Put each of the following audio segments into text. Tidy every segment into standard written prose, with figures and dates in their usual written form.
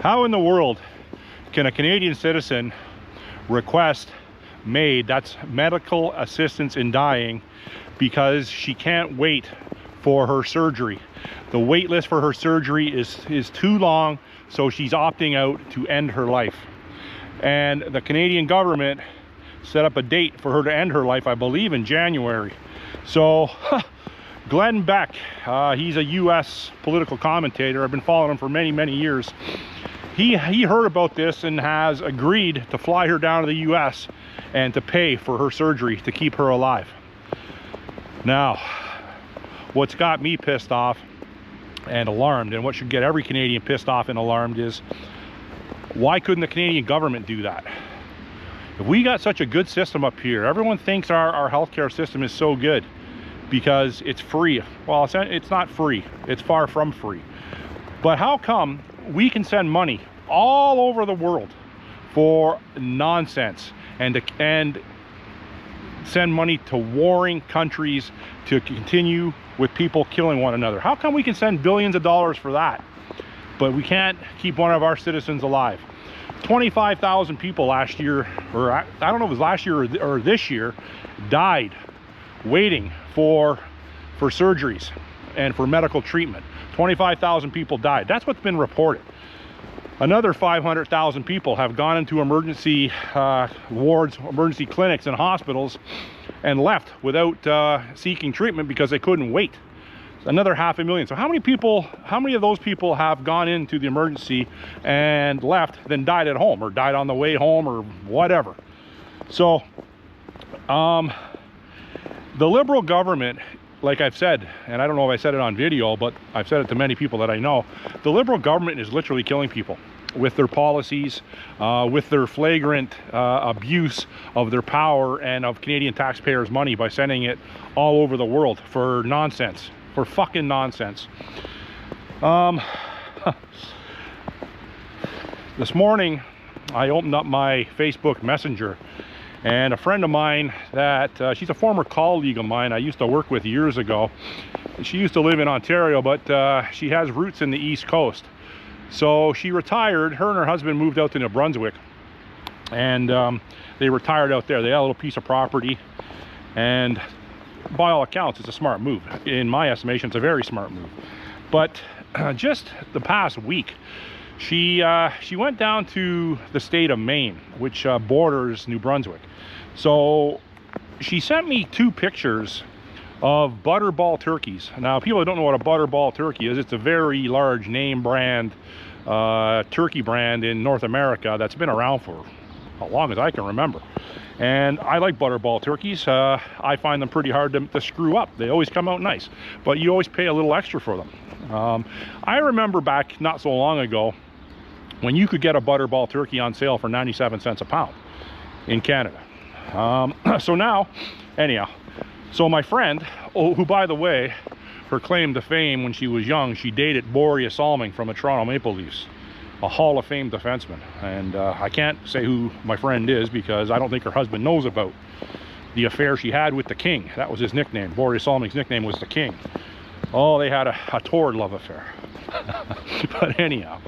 How in the world can a Canadian citizen request M.A.I.D, that's medical assistance in dying, because she can't wait for her surgery? The wait list for her surgery is too long, so she's opting out to end her life. And the Canadian government set up a date for her to end her life, I believe in January. So Glenn Beck, he's a US political commentator. I've been following him for many years. He heard about this and has agreed to fly her down to the US and to pay for her surgery to keep her alive. Now, what's got me pissed off and alarmed, and what should get every Canadian pissed off and alarmed, is why couldn't the Canadian government do that? If we got such a good system up here, everyone thinks our healthcare system is so good because it's free. Well, it's not free. It's far from free. But how come we can send money all over the world for nonsense and send money to warring countries to continue with people killing one another? How come we can send billions of dollars for that, but we can't keep one of our citizens alive? 25,000 people last year, or I don't know if it was last year or this year, died waiting for surgeries and for medical treatment. 25,000 people died. That's what's been reported. Another 500,000 people have gone into emergency wards, emergency clinics and hospitals and left without seeking treatment because they couldn't wait. Another 500,000. So how many of those people have gone into the emergency and left, then died at home or died on the way home or whatever? So the Liberal government, like I've said, and I don't know if I said it on video, but I've said it to many people that I know, the Liberal government is literally killing people with their policies, with their flagrant abuse of their power and of Canadian taxpayers' money by sending it all over the world for nonsense, for fucking nonsense. This morning, I opened up my Facebook Messenger, and a friend of mine that, she's a former colleague of mine I used to work with years ago. She used to live in Ontario, but she has roots in the East Coast. So she retired. Her and her husband moved out to New Brunswick, and they retired out there. They had a little piece of property, and by all accounts, it's a smart move. In my estimation, it's a very smart move. But just the past week, she went down to the state of Maine, which borders New Brunswick. So she sent me 2 pictures of butterball turkeys. Now, people that don't know what a butterball turkey is, it's a very large name brand turkey brand in North America that's been around for as long as I can remember. And I like butterball turkeys. I find them pretty hard to screw up. They always come out nice, but you always pay a little extra for them. I remember back not so long ago when you could get a butterball turkey on sale for 97 cents a pound in Canada. So now, anyhow, so my friend, who by the way, her claim to fame when she was young, she dated Boreas Salming from the Toronto Maple Leafs, a Hall of Fame defenseman. And I can't say who my friend is because I don't think her husband knows about the affair she had with the King. That was his nickname. Boreas Salming's nickname was the King. Oh, they had a torrid love affair. But anyhow,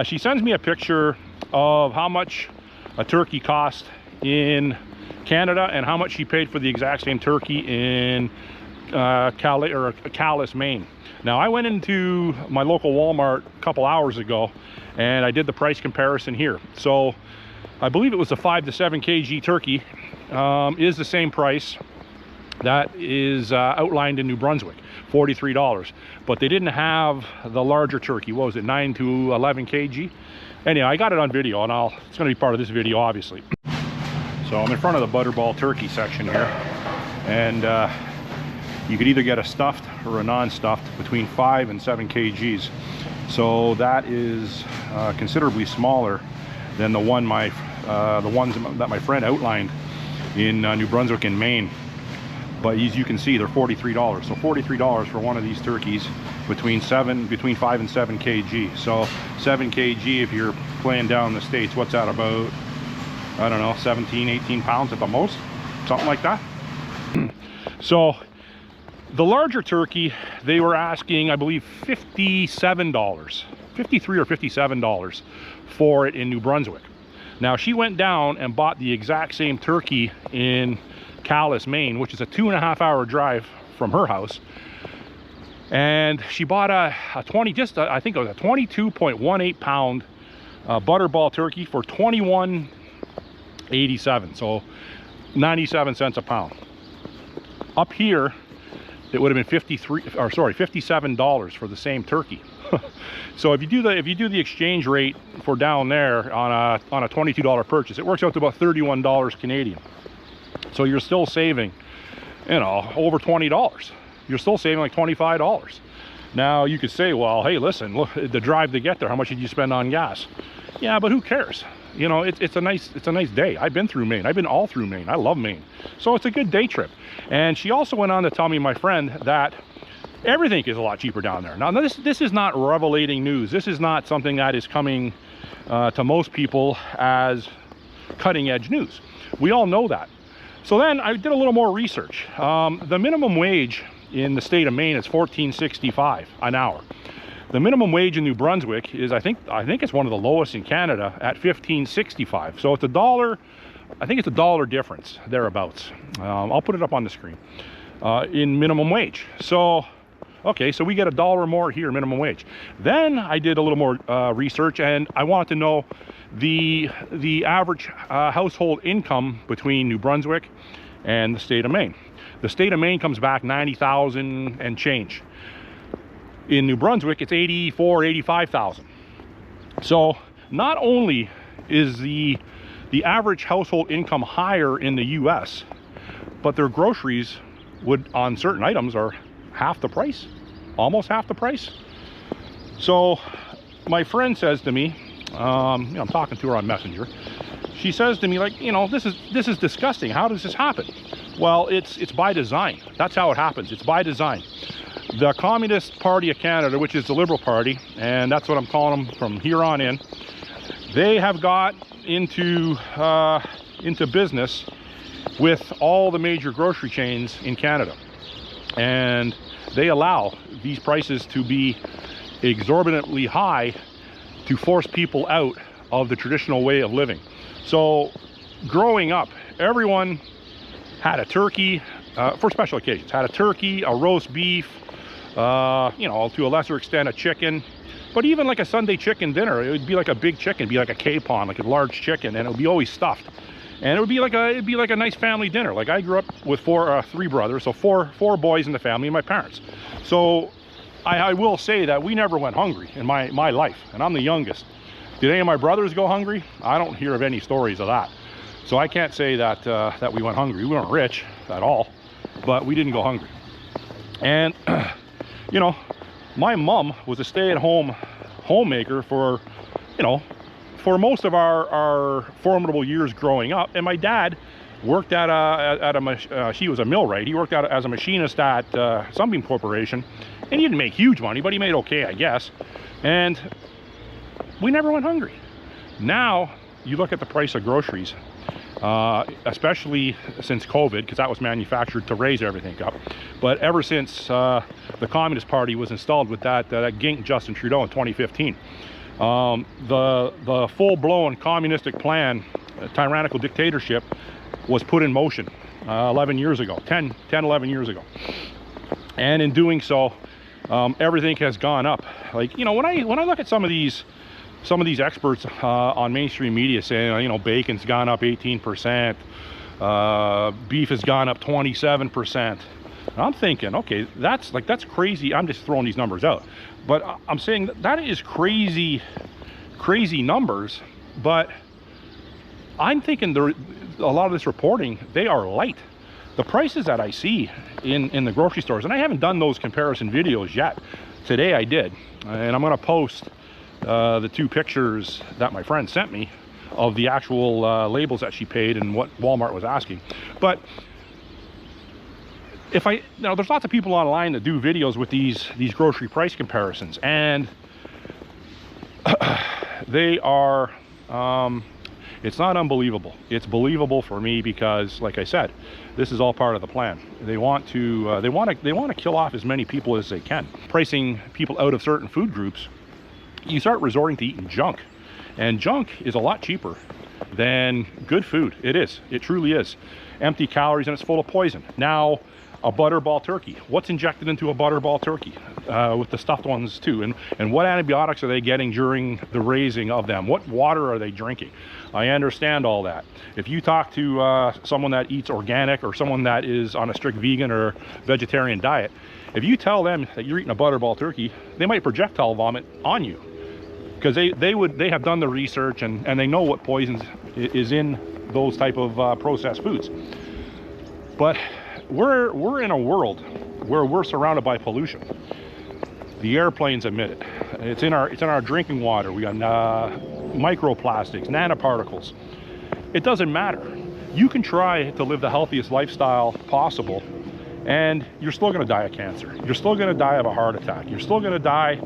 she sends me a picture of how much a turkey cost in Canada and how much she paid for the exact same turkey in Calais, Maine. Now, I went into my local Walmart a couple hours ago and I did the price comparison here. So I believe it was a 5 to 7 kg turkey is the same price that is outlined in New Brunswick, $43. But they didn't have the larger turkey. What was it, 9 to 11 kg? Anyhow, I got it on video, and it's going to be part of this video, obviously. So I'm in front of the butterball turkey section here, and you could either get a stuffed or a non-stuffed between 5 and 7 kgs. So that is considerably smaller than the ones that my friend outlined in New Brunswick and Maine. But as you can see, they're $43. So $43 for one of these turkeys between 5 and 7 kg. So 7 kg, if you're playing down in the States, what's that, about, I don't know, 17, 18 pounds at the most? Something like that. So the larger turkey, they were asking, I believe, $57 $53 or $57 for it in New Brunswick. Now she went down and bought the exact same turkey in Calais, Maine, which is a 2.5-hour drive from her house. And she bought I think it was a 22.18 pound butterball turkey for $21.87, so 97 cents a pound. Up here, it would have been $57 for the same turkey. So if you do the exchange rate for down there on a $22 purchase, it works out to about $31 Canadian. So you're still saving, you know, over $20. You're still saving like $25. Now you could say, well, hey, listen, look, the drive to get there, how much did you spend on gas? Yeah, but who cares? You know, it's a nice day. I've been through Maine. I've been all through Maine. I love Maine. So it's a good day trip. And she also went on to tell me, my friend, that everything is a lot cheaper down there. Now this is not revelating news. This is not something that is coming to most people as cutting edge news. We all know that. So then I did a little more research. The minimum wage in the state of Maine is $14.65 an hour. The minimum wage in New Brunswick is, I think it's one of the lowest in Canada at $15.65. So it's $1. I think it's $1 difference thereabouts. I'll put it up on the screen in minimum wage. So okay, so we get $1 more here minimum wage. Then I did a little more research, and I wanted to know the average household income between New Brunswick and the state of Maine. The state of Maine comes back 90,000 and change. In New Brunswick, it's 84, 85,000. So not only is the average household income higher in the US, but their groceries on certain items are half the price, almost half the price. So my friend says to me, I'm talking to her on Messenger. She says to me, like, you know, this is disgusting. How does this happen? Well, it's by design. That's how it happens. It's by design. The Communist Party of Canada, which is the Liberal Party, and that's what I'm calling them from here on in, they have got into business with all the major grocery chains in Canada, and they allow these prices to be exorbitantly high to force people out of the traditional way of living. So growing up, everyone had a turkey for special occasions, had a turkey, a roast beef, you know, to a lesser extent a chicken. But even like a Sunday chicken dinner, it would be like a big chicken, it'd be like a capon, like a large chicken, and it would be always stuffed. And it would be like a nice family dinner. Like I grew up with three brothers, so four boys in the family and my parents. So I will say that we never went hungry in my life, and I'm the youngest. Did any of my brothers go hungry? I don't hear of any stories of that. So I can't say that that we went hungry. We weren't rich at all, but we didn't go hungry. And you know, my mom was a stay-at-home homemaker for, you know, for most of our formidable years growing up. And my dad worked she was a millwright. He worked as a machinist at Sunbeam Corporation, and he didn't make huge money, but he made okay, I guess. And we never went hungry. Now you look at the price of groceries, especially since COVID, because that was manufactured to raise everything up. But ever since the Communist Party was installed with that gink Justin Trudeau in 2015, the full-blown communistic plan, tyrannical dictatorship, was put in motion 11 years ago, 10, 11 years ago. And in doing so, everything has gone up. Like, you know, when I look at some of these experts on mainstream media saying, you know, bacon's gone up 18%, beef has gone up 27%. And I'm thinking, okay, that's crazy. I'm just throwing these numbers out, but I'm saying that is crazy numbers. But I'm thinking a lot of this reporting, they are light. The prices that I see in the grocery stores, and I haven't done those comparison videos yet. Today I did, and I'm going to post the two pictures that my friend sent me of the actual labels that she paid and what Walmart was asking. But there's lots of people online that do videos with these grocery price comparisons, and they are it's not unbelievable. It's believable for me because, like I said, this is all part of the plan. They want to kill off as many people as they can, pricing people out of certain food groups you start resorting to eating junk. And junk is a lot cheaper than good food. It is. It truly is. Empty calories, and it's full of poison. Now, a butterball turkey. What's injected into a butterball turkey? With the stuffed ones too. And what antibiotics are they getting during the raising of them? What water are they drinking? I understand all that. If you talk to someone that eats organic, or someone that is on a strict vegan or vegetarian diet, if you tell them that you're eating a butterball turkey, they might projectile vomit on you, because they have done the research, and they know what poisons is in those type of processed foods. But we're in a world where we're surrounded by pollution. The airplanes emit it. It's in our drinking water. We got microplastics, nanoparticles. It doesn't matter. You can try to live the healthiest lifestyle possible, and you're still going to die of cancer. You're still going to die of a heart attack. You're still going to die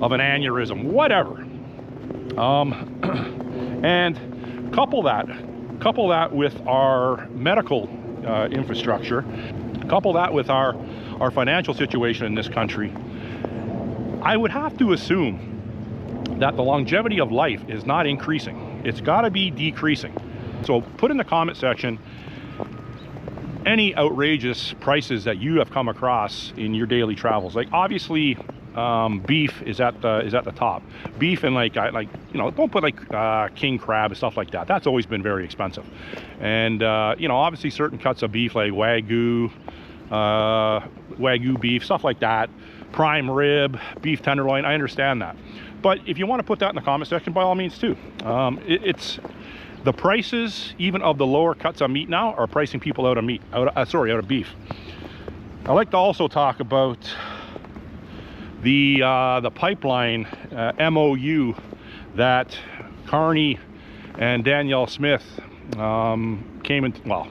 of an aneurysm, whatever. And couple that with our medical infrastructure, couple that with our financial situation in this country, I would have to assume that the longevity of life is not increasing. It's got to be decreasing. So put in the comment section any outrageous prices that you have come across in your daily travels. Like, obviously, beef is at the top. Beef, and like you know, don't put like king crab and stuff like that. That's always been very expensive. And you know, obviously certain cuts of beef like wagyu beef, stuff like that, prime rib, beef tenderloin, I understand that. But if you want to put that in the comment section, by all means too. It's the prices even of the lower cuts of meat now are pricing people out of meat, out of beef. I like to also talk about the pipeline MOU that Carney and Danielle Smith came in. Well,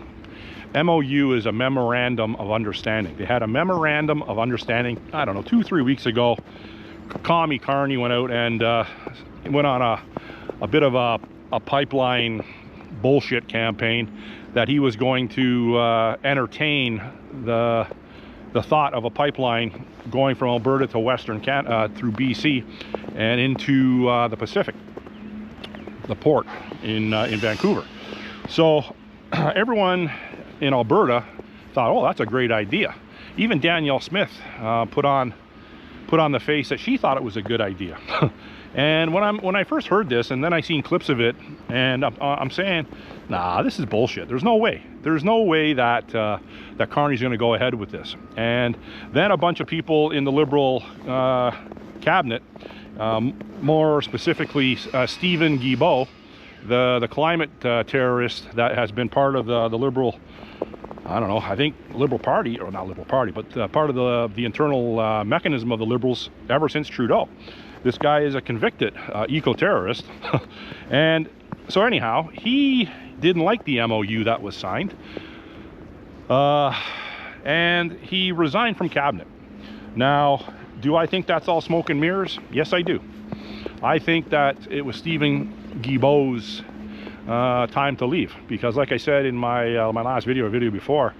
MOU is a memorandum of understanding. They had a memorandum of understanding, I don't know, 2-3 weeks ago. Commie Carney went out and went on a bit of a pipeline bullshit campaign that he was going to entertain the thought of a pipeline going from Alberta to Western Canada through BC and into the Pacific, the port in Vancouver. So everyone in Alberta thought, oh, that's a great idea. Even Danielle Smith put on the face that she thought it was a good idea. And when I first heard this, and then I seen clips of it, and I'm saying, nah, this is bullshit. There's no way. There's no way that that Carney's going to go ahead with this. And then a bunch of people in the Liberal cabinet, more specifically Stephen Guilbeault, the climate terrorist that has been part of the Liberal, I don't know, I think Liberal Party, or not Liberal Party, but part of the internal mechanism of the Liberals ever since Trudeau. This guy is a convicted eco-terrorist. And so anyhow, he didn't like the MOU that was signed. And he resigned from cabinet. Now, do I think that's all smoke and mirrors? Yes, I do. I think that it was Stephen Guilbeault's time to leave, because like I said in my my last video or video before,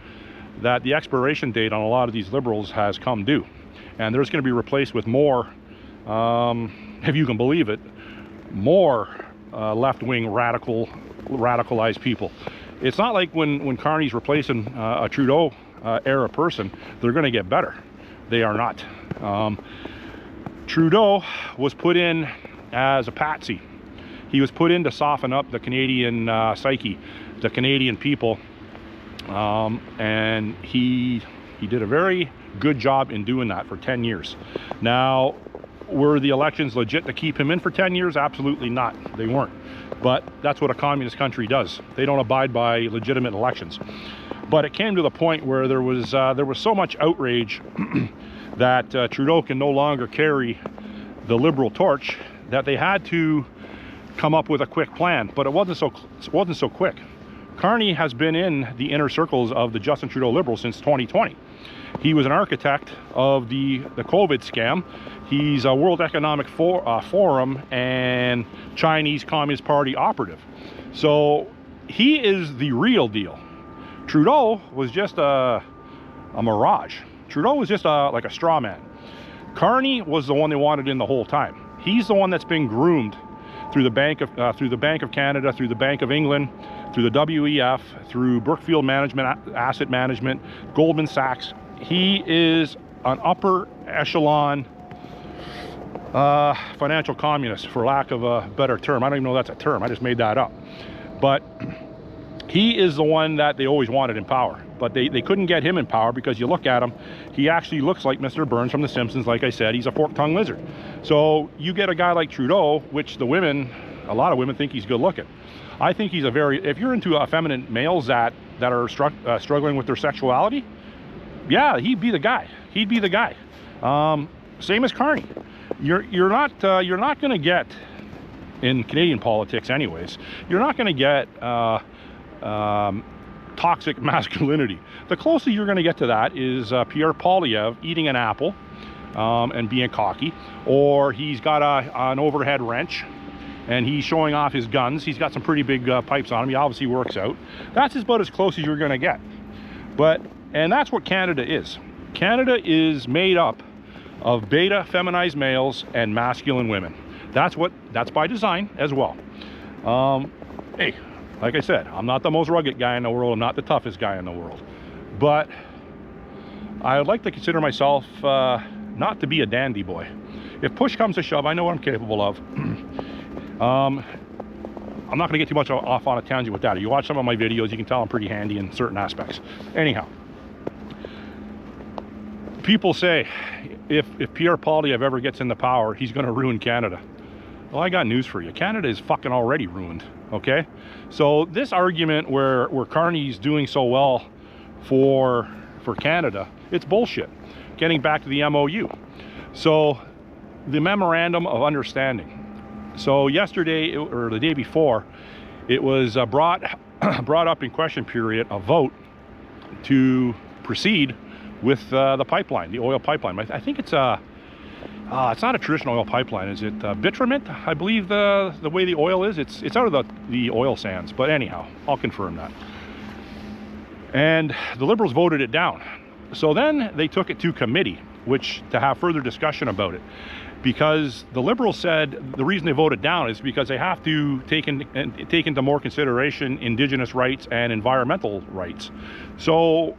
that the expiration date on a lot of these Liberals has come due, and there's going to be replaced with more, if you can believe it, more left-wing radicalized people. It's not like when Carney's replacing a Trudeau era person, they're going to get better. They are not. Trudeau was put in as a patsy. He was put in to soften up the Canadian psyche, the Canadian people, and he did a very good job in doing that for 10 years. Now, were the elections legit to keep him in for 10 years? Absolutely not. They weren't. But that's what a communist country does. They don't abide by legitimate elections. But it came to the point where there was so much outrage that Trudeau can no longer carry the Liberal torch, that they had to come up with a quick plan. But it wasn't so quick. Carney has been in the inner circles of the Justin Trudeau Liberals since 2020. He was an architect of the COVID scam. He's a World Economic Forum and Chinese Communist Party operative. So he is the real deal. Trudeau was just a mirage. Trudeau was just like a straw man. Carney was the one they wanted in the whole time. He's the one that's been groomed through the Bank of Canada, through the Bank of England, through the WEF, through Brookfield Asset Management, Goldman Sachs. He is an upper echelon financial communist, for lack of a better term. I don't even know that's a term. I just made that up. But he is the one that they always wanted in power. But they couldn't get him in power because you look at him, he actually looks like Mr. Burns from The Simpsons. Like I said, he's a fork-tongued lizard. So you get a guy like Trudeau, which a lot of women think he's good looking. I think he's if you're into effeminate males that are struggling with their sexuality, yeah, he'd be the guy. He'd be the guy. Same as Carney. You're not going to get, in Canadian politics anyways, you're not going to get toxic masculinity. The closest you're going to get to that is Pierre Poilievre eating an apple and being cocky, or he's got an overhead wrench and he's showing off his guns. He's got some pretty big pipes on him. He obviously works out. That's about as close as you're going to get. And that's what Canada is. Canada is made up of beta feminized males and masculine women. That's by design as well. Hey, like I said, I'm not the most rugged guy in the world. I'm not the toughest guy in the world. But I would like to consider myself not to be a dandy boy. If push comes to shove, I know what I'm capable of. I'm not going to get too much off on a tangent with that. If you watch some of my videos, you can tell I'm pretty handy in certain aspects. Anyhow, people say if Pierre Poilievre ever gets into power, he's going to ruin Canada. Well, I got news for you. Canada is fucking already ruined, okay? So this argument where Carney's doing so well for Canada, it's bullshit. Getting back to the MOU. So the Memorandum of Understanding. So yesterday, or the day before, it was brought up in question period, a vote to proceed with the pipeline, the oil pipeline. I think it's not a traditional oil pipeline. Is it bitumen? I believe the way the oil is. It's out of the oil sands. But anyhow, I'll confirm that. And the Liberals voted it down. So then they took it to committee, to have further discussion about it. Because the Liberals said the reason they voted down is because they have to take into more consideration Indigenous rights and environmental rights. So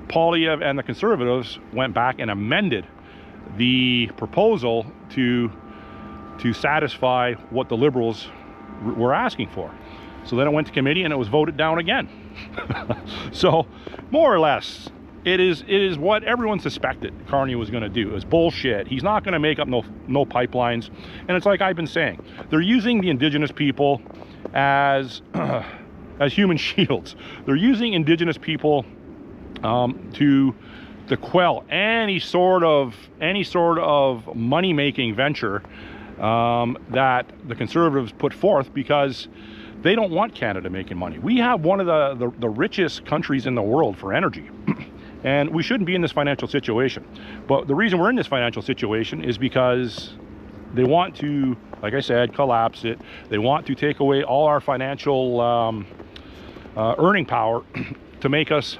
Poilievre and the Conservatives went back and amended the proposal to satisfy what the Liberals were asking for. So then it went to committee and it was voted down again. So more or less, it is what everyone suspected Carney was going to do. It was bullshit. He's not going to make up no pipelines. And it's like I've been saying, they're using the Indigenous people as human shields. They're using Indigenous people to quell any sort of money-making venture that the Conservatives put forth, because they don't want Canada making money. We have one of the richest countries in the world for energy. And we shouldn't be in this financial situation. But the reason we're in this financial situation is because they want to, like I said, collapse it. They want to take away all our financial earning power to make us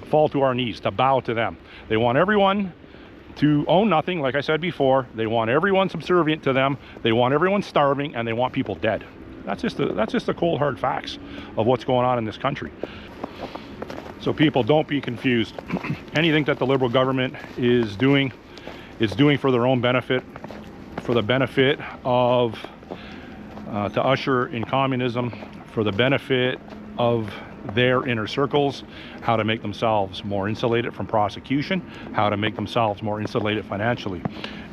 fall to our knees, to bow to them. They want everyone to own nothing, like I said before. They want everyone subservient to them. They want everyone starving, and they want people dead. That's just the cold hard facts of what's going on in this country. So people, don't be confused. Anything that the Liberal government is doing for their own benefit, for the benefit of to usher in communism, for the benefit of their inner circles, how to make themselves more insulated from prosecution, how to make themselves more insulated financially.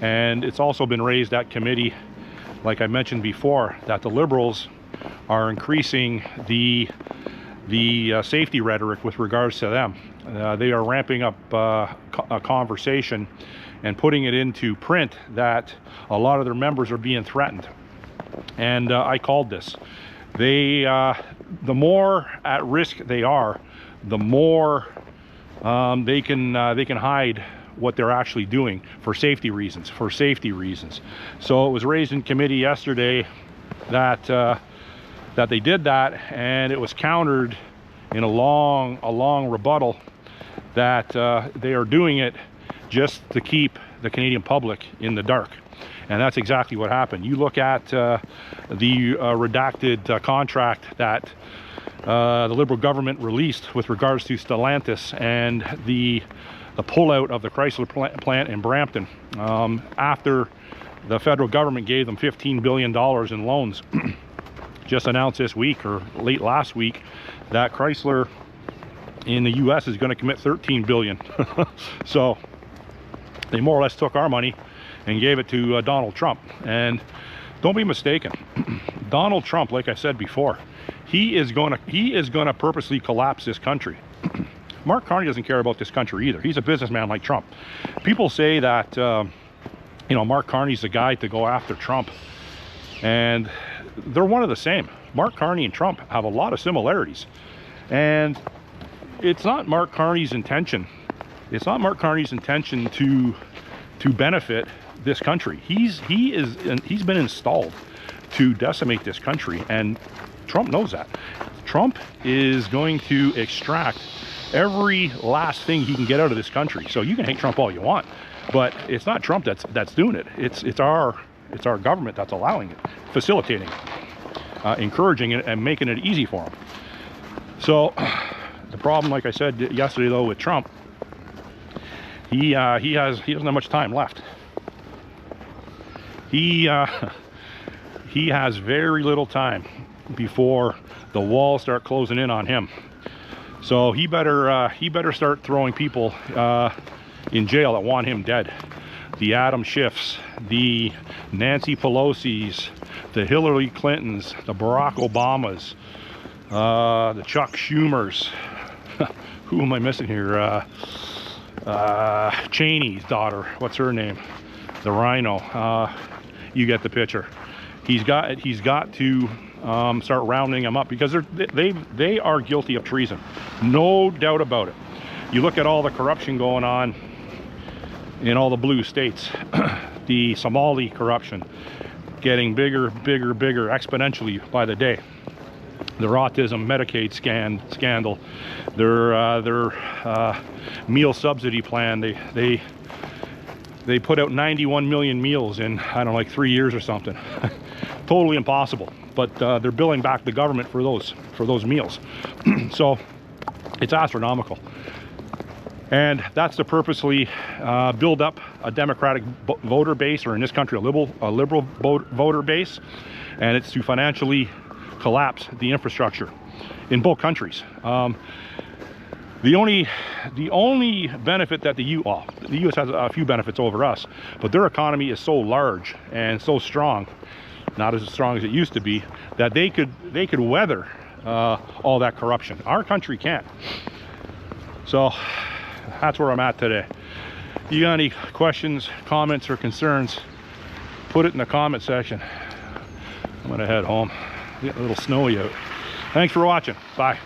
And it's also been raised at committee, like I mentioned before, that the Liberals are increasing the safety rhetoric with regards to them. They are ramping up a conversation and putting it into print that a lot of their members are being threatened. And I called this. The more at risk they are, the more they can hide what they're actually doing for safety reasons. So it was raised in committee yesterday that they did that, and it was countered in a long rebuttal that they are doing it just to keep the Canadian public in the dark. And that's exactly what happened. You look at the redacted contract that the Liberal government released with regards to Stellantis and the pullout of the Chrysler plant in Brampton after the federal government gave them $15 billion in loans. Just announced this week or late last week that Chrysler in the US is going to commit $13 billion. So they more or less took our money and gave it to Donald Trump. And don't be mistaken, Donald Trump, like I said before, he is going to purposely collapse this country. Mark Carney doesn't care about this country either. He's a businessman like Trump. People say that you know, Mark Carney's the guy to go after Trump, and they're one of the same. Mark Carney and Trump have a lot of similarities, and it's not Mark Carney's intention. It's not Mark Carney's intention to benefit this country. He's been installed to decimate this country, and Trump knows that. Trump is going to extract every last thing he can get out of this country. So you can hate Trump all you want, but it's not Trump that's doing it. It's our government that's allowing it, facilitating it, encouraging it, and making it easy for him. So the problem, like I said yesterday though, with Trump, he doesn't have much time left. He has very little time before the walls start closing in on him. So he better start throwing people in jail that want him dead. The Adam Schiffs, the Nancy Pelosi's, the Hillary Clintons, the Barack Obamas, the Chuck Schumers. Who am I missing here? Cheney's daughter. What's her name? The Rhino. You get the picture. He's got to start rounding them up, because they are guilty of treason, no doubt about it. You look at all the corruption going on in all the blue states. The Somali corruption getting bigger exponentially by the day. Their autism Medicaid scandal, their meal subsidy plan. They put out 91 million meals in, I don't know, like 3 years or something. Totally impossible, but they're billing back the government for those meals. So it's astronomical, and that's to purposely build up a Democratic voter base, or in this country a liberal voter base, and it's to financially collapse the infrastructure in both countries. The only benefit that the U.S. has a few benefits over us, but their economy is so large and so strong, not as strong as it used to be, that they could weather all that corruption. Our country can't. So that's where I'm at today. You got any questions, comments, or concerns, put it in the comment section. I'm gonna head home. It's getting a little snowy out. Thanks for watching. Bye.